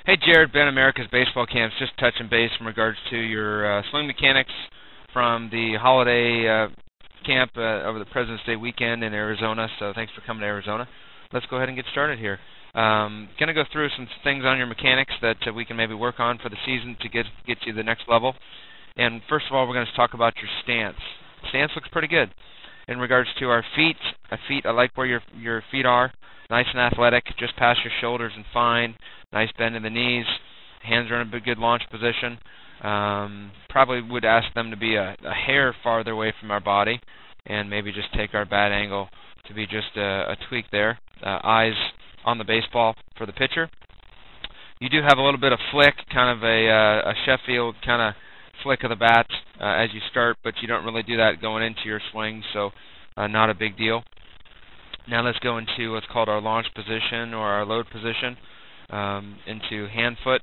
Hey Jared, Ben, America's Baseball Camps. Just touching base in regards to your swing mechanics from the holiday camp over the President's Day weekend in Arizona. So thanks for coming to Arizona. Let's go ahead and get started here. Going to go through some things on your mechanics that we can maybe work on for the season to get you to the next level. And first of all, we're going to talk about your stance. Stance looks pretty good. In regards to our feet, I like where your feet are. Nice and athletic, just past your shoulders and fine. Nice bend in the knees. Hands are in a good launch position. Probably would ask them to be a hair farther away from our body, and maybe just take our bat angle to be just a tweak there. Eyes on the baseball for the pitcher. You do have a little bit of flick, kind of a Sheffield kind of flick of the bat as you start, but you don't really do that going into your swing, so not a big deal. Now let's go into what's called our launch position or our load position, into hand foot.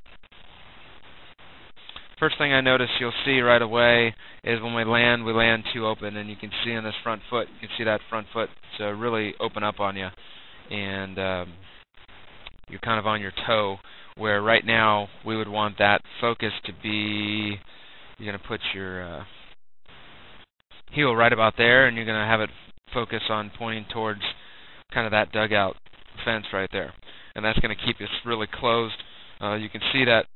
First thing I notice you'll see right away is when we land too open, and you can see on this front foot, you can see that front foot really open up on you, and you're kind of on your toe, where right now we would want that focus to be, you're going to put your heel right about there, and you're going to have it focus on pointing towards kind of that dugout fence right there, and that's going to keep us really closed. You can see that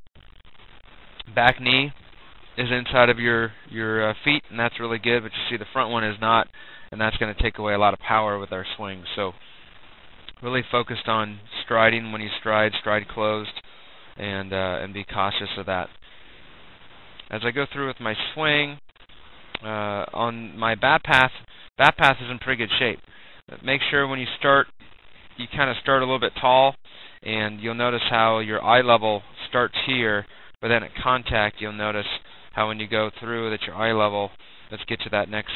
back knee is inside of your feet, and that's really good, but you see the front one is not, and that's going to take away a lot of power with our swing. So really focused on striding when you stride closed, and be cautious of that. As I go through with my swing, on my bat path is in pretty good shape. Make sure when you start, you kind of start a little bit tall, and you'll notice how your eye level starts here, but then at contact you'll notice how when you go through that your eye level, let's get to that next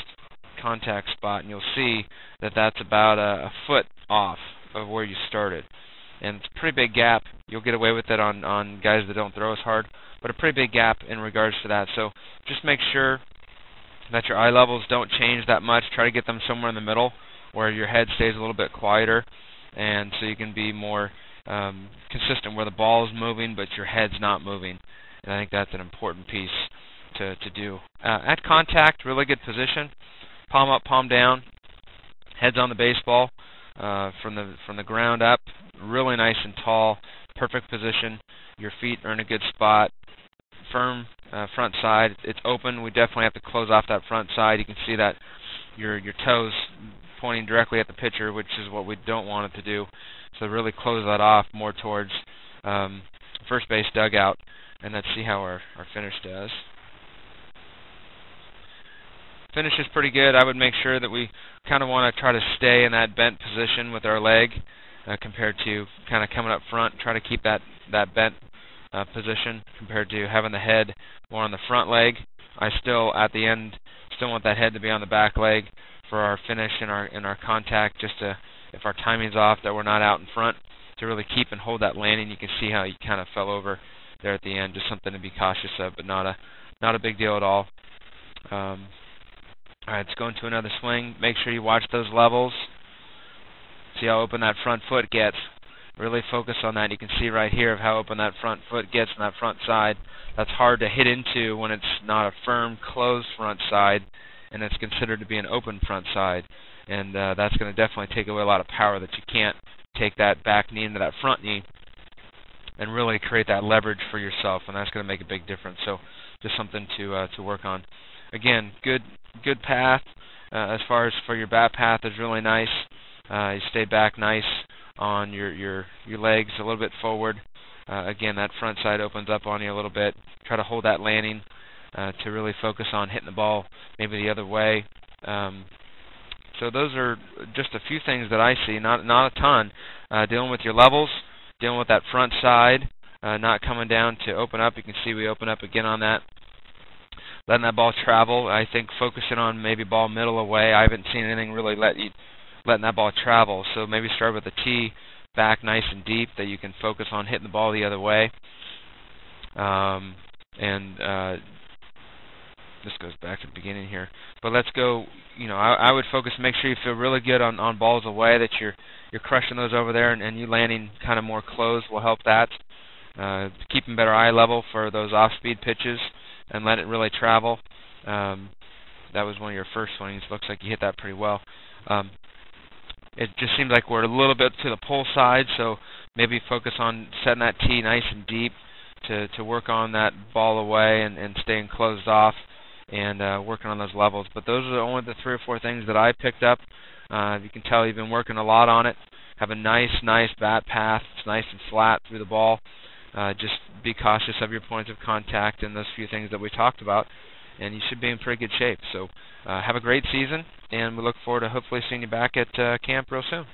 contact spot, and you'll see that that's about a foot off of where you started. And it's a pretty big gap. You'll get away with it on guys that don't throw as hard, but a pretty big gap in regards to that. So just make sure that your eye levels don't change that much. Try to get them somewhere in the middle where your head stays a little bit quieter, and so you can be more consistent where the ball is moving but your head's not moving. And I think that's an important piece to do. At contact, really good position. Palm up, palm down. Head's on the baseball from the ground up. Really nice and tall. Perfect position. Your feet are in a good spot. Firm front side. It's open. We definitely have to close off that front side. You can see that your toes pointing directly at the pitcher, which is what we don't want it to do. So really close that off more towards first base dugout, and let's see how our finish does. Finish is pretty good. I would make sure that we kind of want to try to stay in that bent position with our leg compared to kind of coming up front. Try to keep that bent position compared to having the head more on the front leg. I still, at the end, want that head to be on the back leg for our finish and our contact, just to, if our timing's off, that we're not out in front, to really keep and hold that landing. You can see how he kind of fell over there at the end. Just something to be cautious of, but not a big deal at all. All right, let's go into another swing. Make sure you watch those levels. See how open that front foot gets. Really focus on that. You can see right here of how open that front foot gets on that front side. That's hard to hit into when it's not a firm, closed front side, and it's considered to be an open front side. And that's going to definitely take away a lot of power, that you can't take that back knee into that front knee and really create that leverage for yourself, and that's going to make a big difference. So just something to work on. Again, good path as far as for your bat path is really nice. You stay back nice on your legs a little bit forward. Again, that front side opens up on you a little bit. Try to hold that landing to really focus on hitting the ball maybe the other way. So those are just a few things that I see, not a ton. Dealing with your levels, dealing with that front side, not coming down to open up. You can see we open up again on that. Letting that ball travel. I think focusing on maybe ball middle away. I haven't seen anything really letting that ball travel. So maybe start with the tee back nice and deep, that you can focus on hitting the ball the other way. This goes back to the beginning here. But let's go, I would focus, make sure you feel really good on balls away, that you're crushing those over there, and you landing kind of more closed will help that. keeping better eye level for those off-speed pitches and let it really travel. That was one of your first swings. Looks like you hit that pretty well. It just seems like we're a little bit to the pull side, so maybe focus on setting that tee nice and deep to work on that ball away and staying closed off and working on those levels. But those are only the 3 or 4 things that I picked up. You can tell you've been working a lot on it. Have a nice bat path. It's nice and flat through the ball. Just be cautious of your points of contact and those few things that we talked about, and you should be in pretty good shape. So have a great season, and we look forward to hopefully seeing you back at camp real soon.